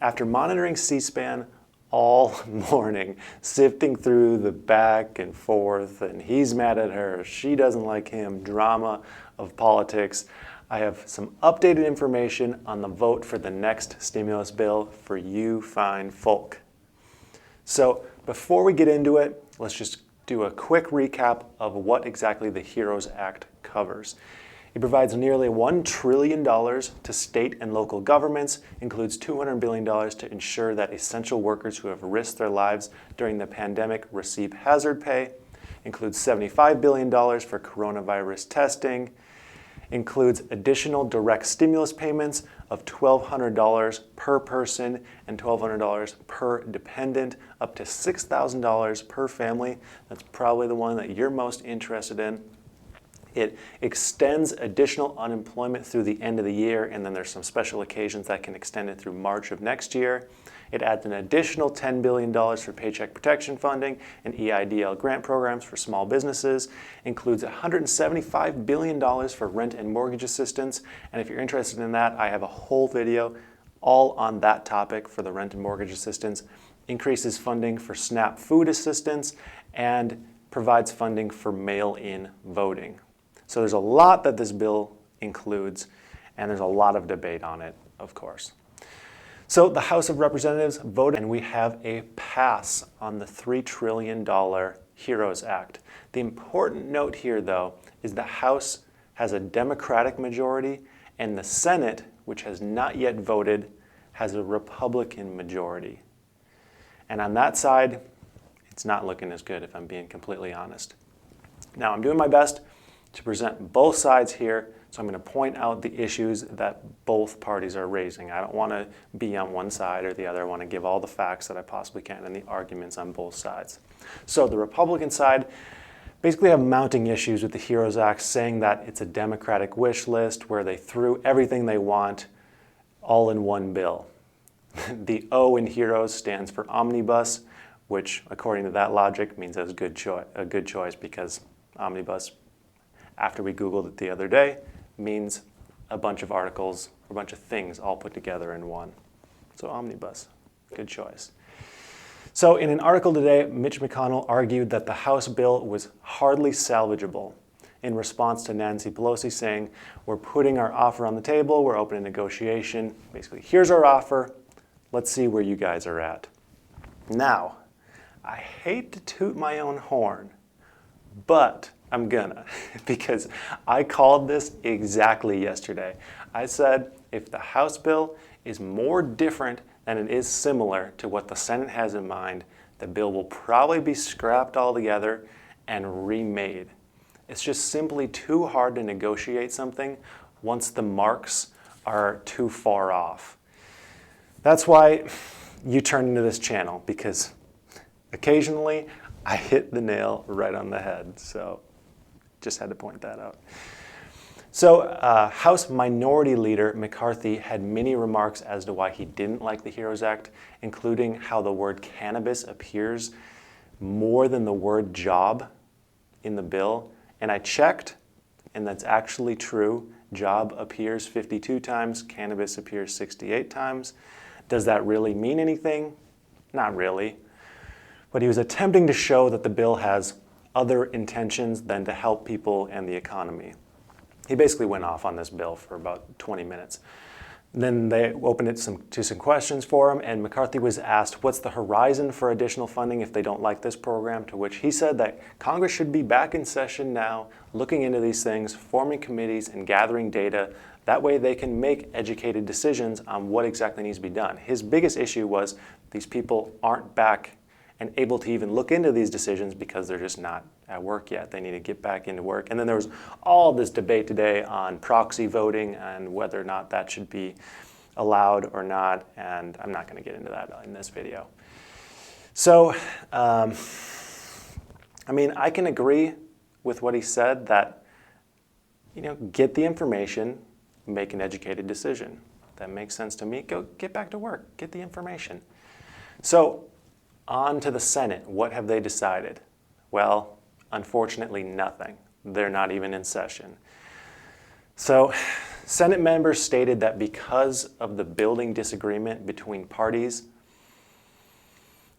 After monitoring C-SPAN all morning, sifting through the back and forth, and he's mad at her, she doesn't like him, drama of politics, I have some updated information on the vote for the next stimulus bill for you fine folk. So before we get into it, let's just do a quick recap of what exactly the Hereos Act covers. It provides nearly $1 trillion to state and local governments, includes $200 billion to ensure that essential workers who have risked their lives during the pandemic receive hazard pay, includes $75 billion for coronavirus testing, includes additional direct stimulus payments of $1,200 per person and $1,200 per dependent, up to $6,000 per family. That's probably the one that you're most interested in. It extends additional unemployment through the end of the year, and then there's some special occasions that can extend it through March of next year. It adds an additional $10 billion for paycheck protection funding and EIDL grant programs for small businesses, includes $175 billion for rent and mortgage assistance, and if you're interested in that, I have a whole video all on that topic for the rent and mortgage assistance, increases funding for SNAP food assistance, and provides funding for mail-in voting. So there's a lot that this bill includes, and there's a lot of debate on it, of course. So the House of Representatives voted, and we have a pass on the $3 trillion Hereos Act. The important note here, though, is the House has a Democratic majority, and the Senate, which has not yet voted, has a Republican majority. And on that side, it's not looking as good, if I'm being completely honest. Now, I'm doing my best to present both sides here, so I'm going to point out the issues that both parties are raising. I don't want to be on one side or the other. I want to give all the facts that I possibly can and the arguments on both sides. So the Republican side basically have mounting issues with the Hereos Act, saying that it's a Democratic wish list where they threw everything they want all in one bill. The O in Heroes stands for omnibus, which, according to that logic, means a good choice because omnibus, after we Googled it the other day, means a bunch of articles, a bunch of things all put together in one. So omnibus, good choice. So in an article today, Mitch McConnell argued that the House bill was hardly salvageable in response to Nancy Pelosi saying, we're putting our offer on the table, we're open to negotiation. Basically, here's our offer, let's see where you guys are at. Now, I hate to toot my own horn, but I'm gonna, because I called this exactly yesterday. I said, if the House bill is more different than it is similar to what the Senate has in mind, the bill will probably be scrapped altogether and remade. It's just simply too hard to negotiate something once the marks are too far off. That's why you turn into this channel, because occasionally I hit the nail right on the head. So just had to point that out. So House Minority Leader McCarthy had many remarks as to why he didn't like the Hereos Act, including how the word cannabis appears more than the word job in the bill. And I checked, and that's actually true. Job appears 52 times, cannabis appears 68 times. Does that really mean anything? Not really. But he was attempting to show that the bill has other intentions than to help people and the economy. He basically went off on this bill for about 20 minutes. Then they opened it to some questions for him, and McCarthy was asked, what's the horizon for additional funding if they don't like this program? To which he said that Congress should be back in session now, looking into these things, forming committees and gathering data. That way they can make educated decisions on what exactly needs to be done. His biggest issue was these people aren't back and able to even look into these decisions because they're just not at work yet. They need to get back into work. And then there was all this debate today on proxy voting and whether or not that should be allowed or not, and I'm not going to get into that in this video. So, I mean, I can agree with what he said that, get the information, make an educated decision. That makes sense to me. Go get back to work, get the information. So, on to the Senate. What have they decided? Well, unfortunately, nothing. They're not even in session. So Senate members stated that because of the building disagreement between parties,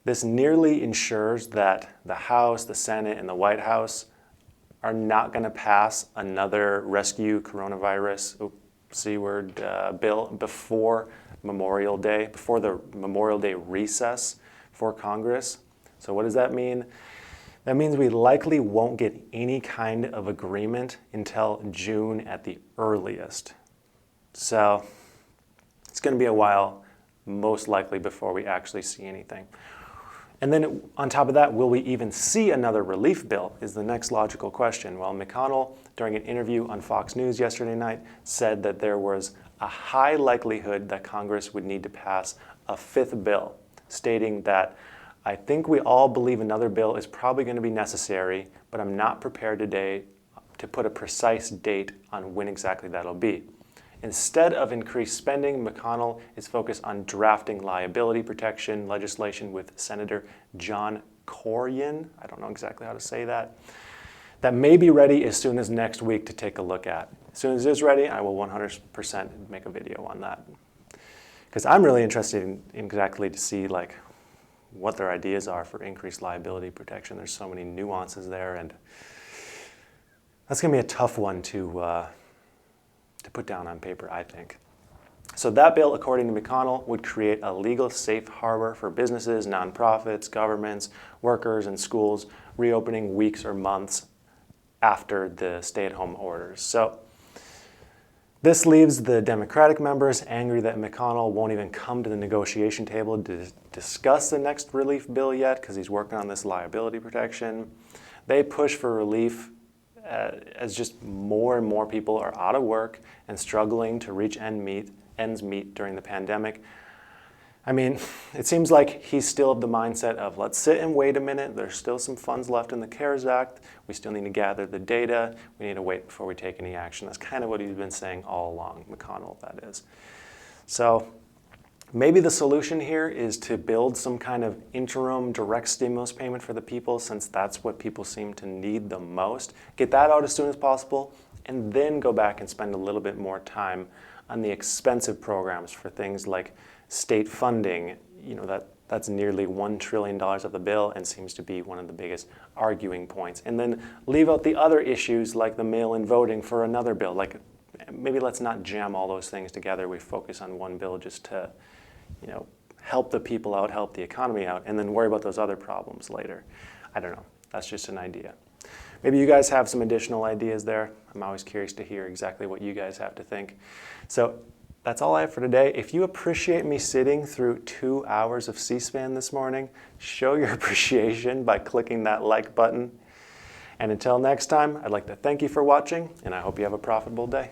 this nearly ensures that the House, the Senate, and the White House are not going to pass another rescue coronavirus bill before Memorial Day, before the Memorial Day recess for Congress. So what does that mean? That means we likely won't get any kind of agreement until June at the earliest. So it's going to be a while, most likely, before we actually see anything. And then on top of that, will we even see another relief bill is the next logical question. Well, McConnell, during an interview on Fox News yesterday night, said that there was a high likelihood that Congress would need to pass a fifth bill, stating that I think we all believe another bill is probably going to be necessary, but I'm not prepared today to put a precise date on when exactly that'll be. Instead of increased spending, McConnell is focused on drafting liability protection legislation with Senator John Cornyn, I don't know exactly how to say that may be ready as soon as next week to take a look at. As soon as it's ready, I will 100% make a video on that. Because I'm really interested in exactly to see like what their ideas are for increased liability protection. There's so many nuances there, and that's going to be a tough one to put down on paper, I think. So that bill, according to McConnell, would create a legal safe harbor for businesses, nonprofits, governments, workers, and schools reopening weeks or months after the stay-at-home orders. So this leaves the Democratic members angry that McConnell won't even come to the negotiation table to discuss the next relief bill yet because he's working on this liability protection. They push for relief as just more and more people are out of work and struggling to reach ends meet during the pandemic. I mean, it seems like he's still of the mindset of let's sit and wait a minute. There's still some funds left in the CARES Act. We still need to gather the data. We need to wait before we take any action. That's kind of what he's been saying all along, McConnell, that is. So maybe the solution here is to build some kind of interim direct stimulus payment for the people, since that's what people seem to need the most. Get that out as soon as possible, and then go back and spend a little bit more time on the expensive programs for things like state funding. You know, that's nearly $1 trillion of the bill and seems to be one of the biggest arguing points. And then leave out the other issues like the mail-in voting for another bill. Like maybe let's not jam all those things together. We focus on one bill just to, you know, help the people out, help the economy out, and then worry about those other problems later. I don't know. That's just an idea. Maybe you guys have some additional ideas there. I'm always curious to hear exactly what you guys have to think. So that's all I have for today. If you appreciate me sitting through 2 hours of C-SPAN this morning, show your appreciation by clicking that like button. And until next time, I'd like to thank you for watching, and I hope you have a profitable day.